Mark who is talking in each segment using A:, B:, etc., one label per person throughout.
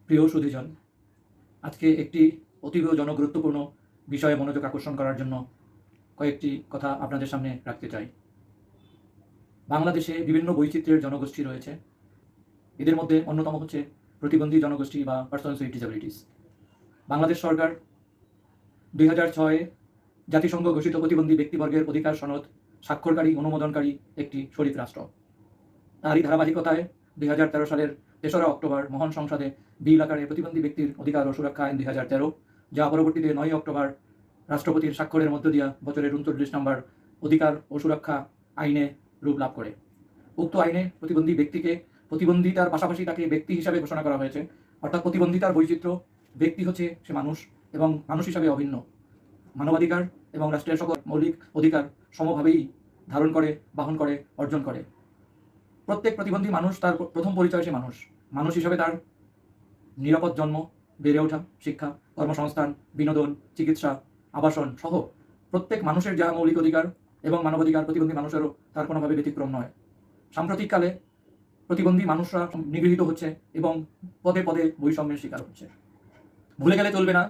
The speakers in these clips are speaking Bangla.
A: প্রিয় সুধীজন, আজকে একটি অতীব জনগুরুত্বপূর্ণ বিষয়ে মনোযোগ আকর্ষণ করার জন্য কয়েকটি কথা আপনাদের সামনে রাখতে চাই। বাংলাদেশে বিভিন্ন বৈচিত্র্যের জনগোষ্ঠী রয়েছে। এদের মধ্যে অন্যতম হচ্ছে প্রতিবন্ধী জনগোষ্ঠী বা পার্সনস উইথ ডিসেবিলিটিস। বাংলাদেশ সরকার 2006 জাতিসংঘ ঘোষিত প্রতিবন্ধী ব্যক্তিবর্গের অধিকার সনদ স্বাক্ষরকারী অনুমোদনকারী একটি শরিক রাষ্ট্র। তারই ধারাবাহিকতায় 2013 সালের 3রা অক্টোবর মহান সংসদে বিল আকারে প্রতিবন্ধী ব্যক্তির অধিকার ও সুরক্ষা আইন 2013, যা পরবর্তীতে 9 অক্টোবর রাষ্ট্রপতির স্বাক্ষরের মধ্য দিয়া বছরের 39 নম্বর অধিকার ও সুরক্ষা আইনে রূপ লাভ করে। উক্ত আইনে প্রতিবন্ধী ব্যক্তিকে প্রতিবন্ধিতার পাশাপাশি তাকে ব্যক্তি হিসাবে ঘোষণা করা হয়েছে। অর্থাৎ প্রতিবন্ধিতার বৈচিত্র্য, ব্যক্তি হচ্ছে সে মানুষ এবং মানুষ হিসাবে অভিন্ন। মানবাধিকার এবং রাষ্ট্রের সকল মৌলিক অধিকার সমভাবেই ধারণ করে, বহন করে, অর্জন করে। প্রত্যেক প্রতিবন্ধী মানুষ তার প্রথম পরিচয় সে মানুষ। মানুষ হিসাবে তার নিরাপদ জন্ম, বেড়ে ওঠা, শিক্ষা, কর্মসংস্থান, বিনোদন, চিকিৎসা, আবাসন সহ প্রত্যেক মানুষের যা মৌলিক অধিকার এবং মানবাধিকার প্রতিবন্ধী মানুষেরও তার কোনোভাবে ব্যতিক্রম নয়। সাম্প্রতিককালে প্রতিবন্ধী মানুষরা নিগৃহীত হচ্ছে এবং পদে পদে বৈষম্যের শিকার হচ্ছে। ভুলে গেলে চলবে না,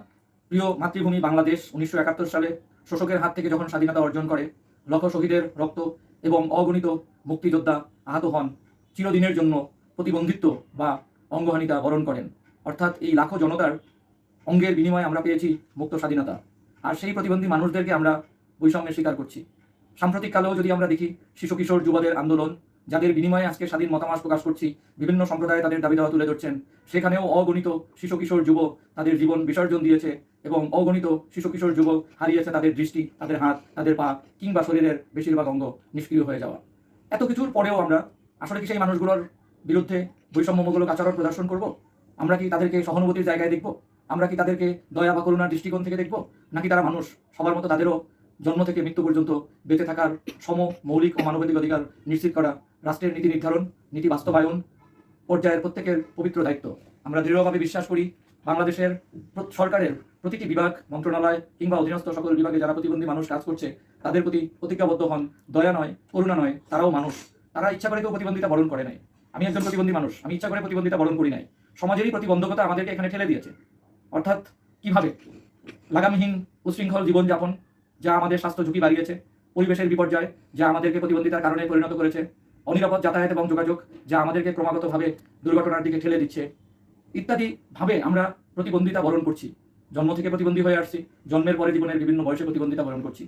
A: প্রিয় মাতৃভূমি বাংলাদেশ 1971 সালে শোষকের হাত থেকে যখন স্বাধীনতা অর্জন করে, লক্ষ শহীদের রক্ত এবং অগণিত মুক্তিযোদ্ধা আহত হন, চিরদিনের জন্য প্রতিবন্ধিত্ব বা অঙ্গহানিতা বরণ করেন। অর্থাৎ এই লাখো জনতার অঙ্গের বিনিময়ে আমরা পেয়েছি মুক্ত স্বাধীনতা, আর সেই প্রতিবন্ধী মানুষদেরকে আমরা বৈষম্যের শিকার করছি। সাম্প্রতিককালেও যদি আমরা দেখি, শিশু কিশোর যুবদের আন্দোলন, যাদের বিনিময়ে আজকে স্বাধীন মতামত প্রকাশ করছি, বিভিন্ন সম্প্রদায়ে তাদের দাবি দাওয়া তুলে ধরছেন, সেখানেও অগণিত শিশু কিশোর যুব তাদের জীবন বিসর্জন দিয়েছে এবং অগণিত শিশু কিশোর যুব হারিয়েছে তাদের দৃষ্টি, তাদের হাত, তাদের পা কিংবা শরীরের বেশিরভাগ অঙ্গ নিষ্ক্রিয় হয়ে যাওয়া। এত কিছুর পরেও আমরা আসলে কি সেই মানুষগুলোর বিরুদ্ধে বৈষম্যমূলক আচরণ প্রদর্শন করব? আমরা কি তাদেরকে সহানুভূতির জায়গায় দেখব? আমরা কি তাদেরকে দয়া বা করুণার দৃষ্টিকোণ থেকে দেখব? নাকি তারা মানুষ, সবার মতো তাদেরও জন্ম থেকে মৃত্যু পর্যন্ত বেঁচে থাকার সম মৌলিক ও মানবাধিক অধিকার নিশ্চিত করা রাষ্ট্রের নীতি নির্ধারণ, নীতি বাস্তবায়ন পর্যায়ের প্রত্যেকের পবিত্র দায়িত্ব। আমরা দৃঢ়ভাবে বিশ্বাস করি, বাংলাদেশের সরকারের প্রতিটি বিভাগ, মন্ত্রণালয় কিংবা অধীনস্থ সকল বিভাগে যারা প্রতিবন্ধী মানুষ কাজ করছে, তাদের প্রতি প্রতিজ্ঞাবদ্ধ হন। দয়া নয়, করুণা নয়, তারাও মানুষ। তারা ইচ্ছা করে কেউ প্রতিবন্ধিতা বরণ করে নাই। আমি একজন প্রতিবন্ধী মানুষ, আমি ইচ্ছা করে প্রতিবন্ধিতা বরণ করি নাই। সমাজেরই প্রতিবন্ধকতা আমাদেরকে এখানে ঠেলে দিয়েছে। অর্থাৎ কিভাবে লাগামহীন উশৃঙ্খল জীবনযাপন, যা আমাদের স্বাস্থ্য ঝুঁকি বাড়িয়েছে, পরিবেশের বিপর্যয়, যা আমাদেরকে প্রতিবন্ধিতার কারণে পরিণত করেছে, অনিরাপদ যাতায়াত এবং যোগাযোগ, যা আমাদেরকে ক্রমাগতভাবে দুর্ঘটনার দিকে ঠেলে দিচ্ছে, ইত্যাদি ভাবে আমরা প্রতিবন্ধিতা বরণ করছি। জন্ম থেকে প্রতিবন্ধী হয়ে আসছি, জন্মের পরে জীবনের বিভিন্ন বয়সে প্রতিবন্ধিতা বরণ করছি।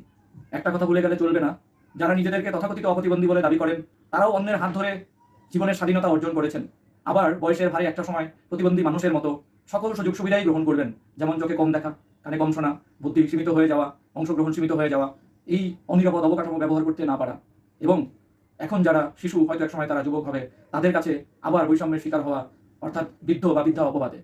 A: একটা কথা ভুলে গেলে চলবে না, যারা নিজেদেরকে তথাকথিত অপ্রতিবন্ধী বলে দাবি করেন, তারাও অন্যের হাত ধরে জীবনের স্বাধীনতা অর্জন করেছেন। আবার বয়সের ভারে একটা সময় প্রতিবন্ধী মানুষের মতো সকল সুযোগ সুবিধাই গ্রহণ করবেন, যেমন চোখে কম দেখা, কানে কম শোনা, বুদ্ধি সীমিত হয়ে যাওয়া, অংশগ্রহণ সীমিত হয়ে যাওয়া, এই অনিরাপদ অবকাঠামো ব্যবহার করতে না পারা, এবং এখন যারা শিশু, হয়তো এক সময় তারা যুবক হবে, তাদের কাছে আবার বৈষম্যের শিকার হওয়া, অর্থাৎ বৃদ্ধ বা বৃদ্ধা অপবাদে।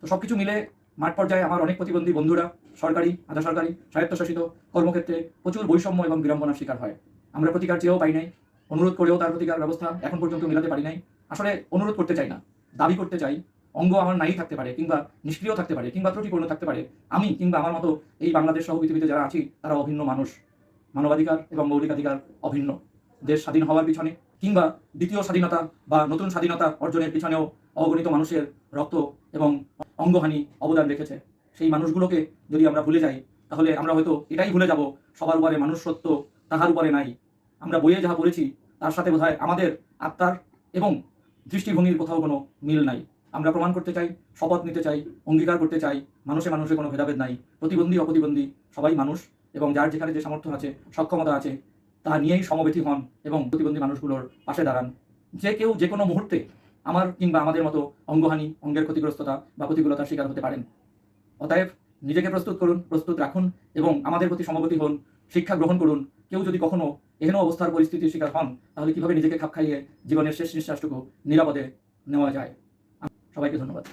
A: তো সবকিছু মিলে মাঠ পর্যায়ে আমার অনেক প্রতিবন্ধী বন্ধুরা সরকারি, আধা সরকারি, স্বায়ত্তশাসিত কর্মক্ষেত্রে প্রচুর বৈষম্য এবং বিড়ম্বনার শিকার হয়। আমরা প্রতিকার চেয়েও পাই নাই, অনুরোধ করেও তার প্রতিকার ব্যবস্থা এখন পর্যন্ত মেলাতে পারি নাই। আসলে অনুরোধ করতে চাই না, দাবি করতে চাই। অঙ্গ আমার নাই থাকতে পারে, কিংবা নিষ্ক্রিয় থাকতে পারে, কিংবা ত্রুটিপূর্ণ থাকতে পারে। আমি কিংবা আমার মতো এই বাংলাদেশ সহ পৃথিবীতে যারা আছি, তারা অভিন্ন মানুষ। মানবাধিকার এবং মৌলিকাধিকার অভিন্ন। দেশ স্বাধীন হওয়ার পিছনে কিংবা দ্বিতীয় স্বাধীনতা বা নতুন স্বাধীনতা অর্জনের পিছনেও অগণিত মানুষের রক্ত এবং অঙ্গহানি অবদান রেখেছে। সেই মানুষগুলোকে যদি আমরা ভুলে যাই, তাহলে আমরা হয়তো এটাই ভুলে যাব, সবার উপরে মানুষ সত্য, তাহার উপরে নাই। আমরা বইয়ে যাহা পড়েছি তার সাথে বোধহয় আমাদের আত্মার এবং দৃষ্টিভঙ্গির কোথাও কোনো মিল নাই। আমরা প্রমাণ করতে চাই, শপথ নিতে চাই, অঙ্গীকার করতে চাই, মানুষে মানুষে কোনো ভেদাভেদ নাই। প্রতিবন্ধী অপ্রতিবন্ধী সবাই মানুষ, এবং যার যেখানে যে সামর্থ্য আছে, সক্ষমতা আছে, তা নিয়েই সমবেতী হন এবং প্রতিবন্ধী মানুষগুলোর পাশে দাঁড়ান। যে কেউ যে কোনো মুহূর্তে আমার কিংবা আমাদের মতো অঙ্গহানি, অঙ্গের ক্ষতিগ্রস্ততা বা প্রতিকূলতার শিকার হতে পারেন। অতএব নিজেকে প্রস্তুত করুন, প্রস্তুত রাখুন এবং আমাদের প্রতি সমবেতী হন, শিক্ষা গ্রহণ করুন। কেউ যদি কখনো এহেন অবস্থার পরিস্থিতির শিকার হন, তাহলে কিভাবে নিজেকে খাপ খাইয়ে জীবনের শেষ নিঃশ্বাসটুকু নিরাপদে নেওয়া যায়। সবাইকে ধন্যবাদ।